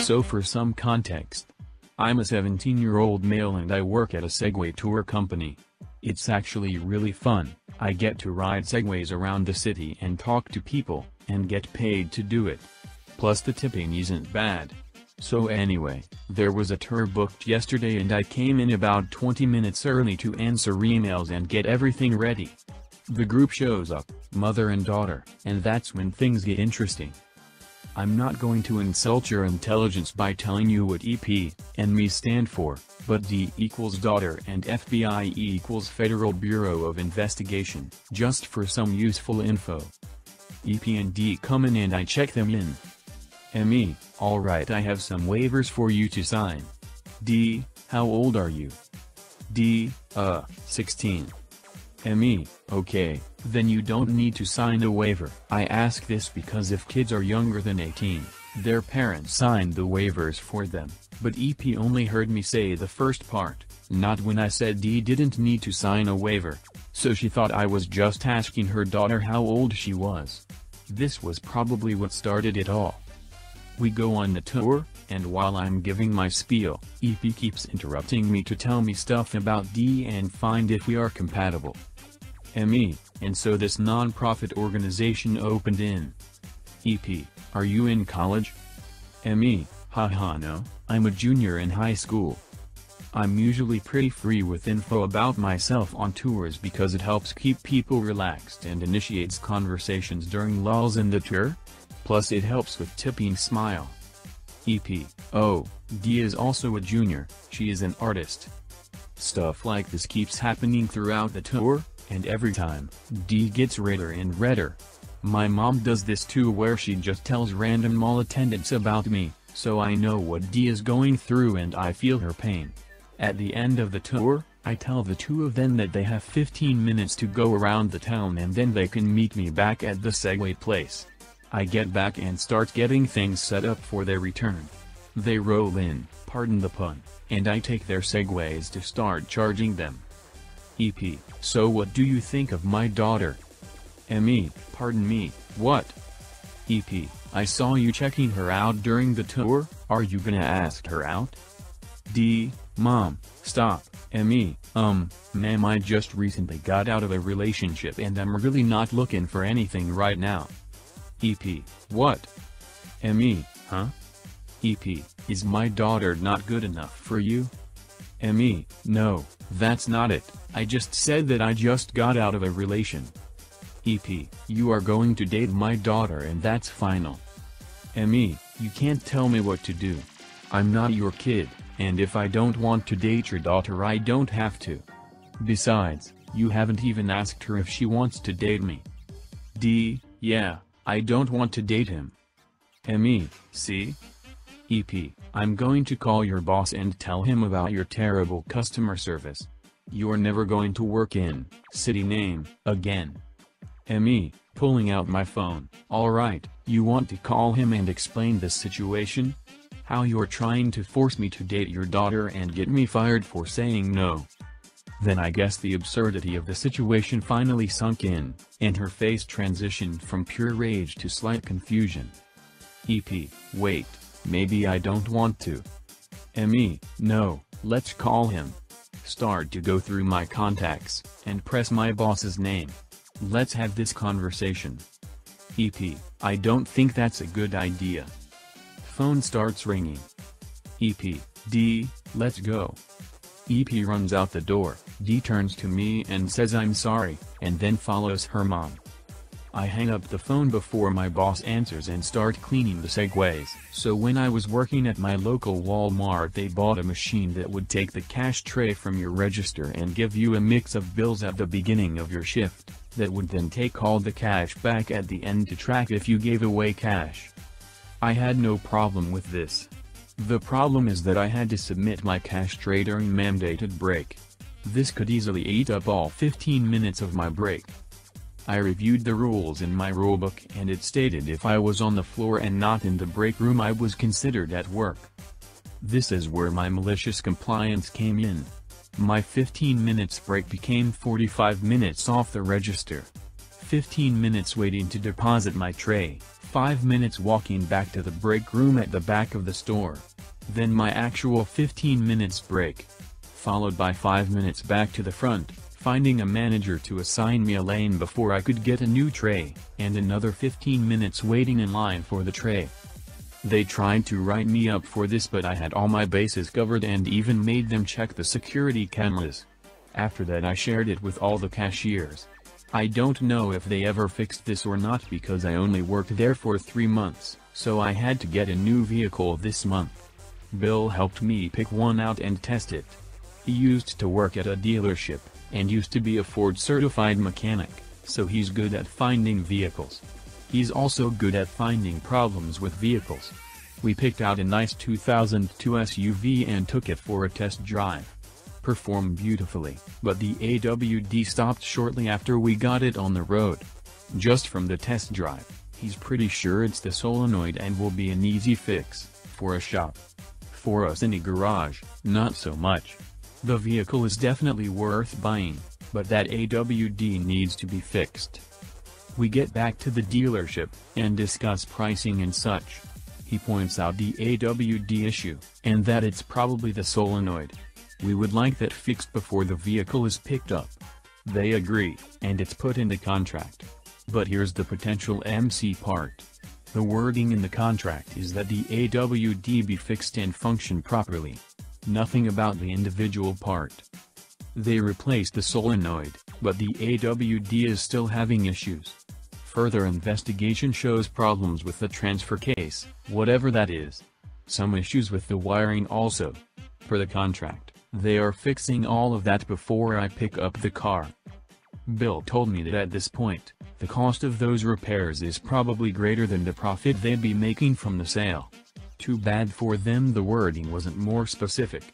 So for some context, I'm a 17-year-old male and I work at a Segway tour company. It's actually really fun. I get to ride Segways around the city and talk to people, and get paid to do it. Plus the tipping isn't bad. So anyway, there was a tour booked yesterday and I came in about 20 minutes early to answer emails and get everything ready. The group shows up, mother and daughter, and that's when things get interesting. I'm not going to insult your intelligence by telling you what EP and me stand for, but D equals daughter and FBI equals Federal Bureau of Investigation, just for some useful info. EP and D come in and I check them in. ME, alright, I have some waivers for you to sign. D, how old are you? D, 16. ME, okay, then you don't need to sign a waiver. I ask this because if kids are younger than 18, their parents signed the waivers for them, but EP only heard me say the first part, not when I said D didn't need to sign a waiver, so she thought I was just asking her daughter how old she was. This was probably what started it all. We go on the tour, and while I'm giving my spiel, EP keeps interrupting me to tell me stuff about D and find if we are compatible. ME, and so this non-profit organization opened in. EP, are you in college? ME, haha no, I'm a junior in high school. I'm usually pretty free with info about myself on tours because it helps keep people relaxed and initiates conversations during lulls in the tour. Plus it helps with tipping smile. EP, oh, D is also a junior, she is an artist. Stuff like this keeps happening throughout the tour, and every time, D gets redder and redder. My mom does this too where she just tells random mall attendants about me, so I know what D is going through and I feel her pain. At the end of the tour, I tell the two of them that they have 15 minutes to go around the town and then they can meet me back at the Segway place. I get back and start getting things set up for their return. They roll in, pardon the pun, and I take their Segways to start charging them. EP, so what do you think of my daughter? ME, pardon me, what? EP, I saw you checking her out during the tour, are you gonna ask her out? D, Mom, stop. ME, ma'am, I just recently got out of a relationship and I'm really not looking for anything right now. EP, what? ME, huh? EP, is my daughter not good enough for you? ME, no, that's not it, I just said that I just got out of a relation. EP, you are going to date my daughter and that's final. ME, you can't tell me what to do. I'm not your kid, and if I don't want to date your daughter I don't have to. Besides, you haven't even asked her if she wants to date me. D, yeah. I don't want to date him. ME, see? EP, I'm going to call your boss and tell him about your terrible customer service. You're never going to work in city name again. ME, pulling out my phone, alright, you want to call him and explain this situation? How you're trying to force me to date your daughter and get me fired for saying no. Then I guess the absurdity of the situation finally sunk in, and her face transitioned from pure rage to slight confusion. EP, wait, maybe I don't want to. ME, no, let's call him. Start to go through my contacts, and press my boss's name. Let's have this conversation. EP, I don't think that's a good idea. Phone starts ringing. EP, D, let's go. EP runs out the door, D turns to me and says I'm sorry, and then follows her mom. I hang up the phone before my boss answers and start cleaning the Segways. So when I was working at my local Walmart they bought a machine that would take the cash tray from your register and give you a mix of bills at the beginning of your shift, that would then take all the cash back at the end to track if you gave away cash. I had no problem with this. The problem is that I had to submit my cash tray during mandated break. This could easily eat up all 15 minutes of my break. I reviewed the rules in my rulebook and it stated if I was on the floor and not in the break room I was considered at work. This is where my malicious compliance came in. My 15 minutes break became 45 minutes off the register. 15 minutes waiting to deposit my tray, 5 minutes walking back to the break room at the back of the store. Then my actual 15 minutes break. Followed by 5 minutes back to the front, finding a manager to assign me a lane before I could get a new tray, and another 15 minutes waiting in line for the tray. They tried to write me up for this, but I had all my bases covered and even made them check the security cameras. After that I shared it with all the cashiers. I don't know if they ever fixed this or not because I only worked there for 3 months, so I had to get a new vehicle this month. Bill helped me pick one out and test it. He used to work at a dealership, and used to be a Ford certified mechanic, so he's good at finding vehicles. He's also good at finding problems with vehicles. We picked out a nice 2002 SUV and took it for a test drive. Performed beautifully, but the AWD stopped shortly after we got it on the road. Just from the test drive, he's pretty sure it's the solenoid and will be an easy fix for a shop. For us in a garage, not so much. The vehicle is definitely worth buying, but that AWD needs to be fixed. We get back to the dealership, and discuss pricing and such. He points out the AWD issue, and that it's probably the solenoid. We would like that fixed before the vehicle is picked up. They agree, and it's put in the contract. But here's the potential MC part. The wording in the contract is that the AWD be fixed and function properly. Nothing about the individual part. They replaced the solenoid, but the AWD is still having issues. Further investigation shows problems with the transfer case, whatever that is. Some issues with the wiring also. Per the contract, they are fixing all of that before I pick up the car. Bill told me that at this point, the cost of those repairs is probably greater than the profit they'd be making from the sale. Too bad for them the wording wasn't more specific.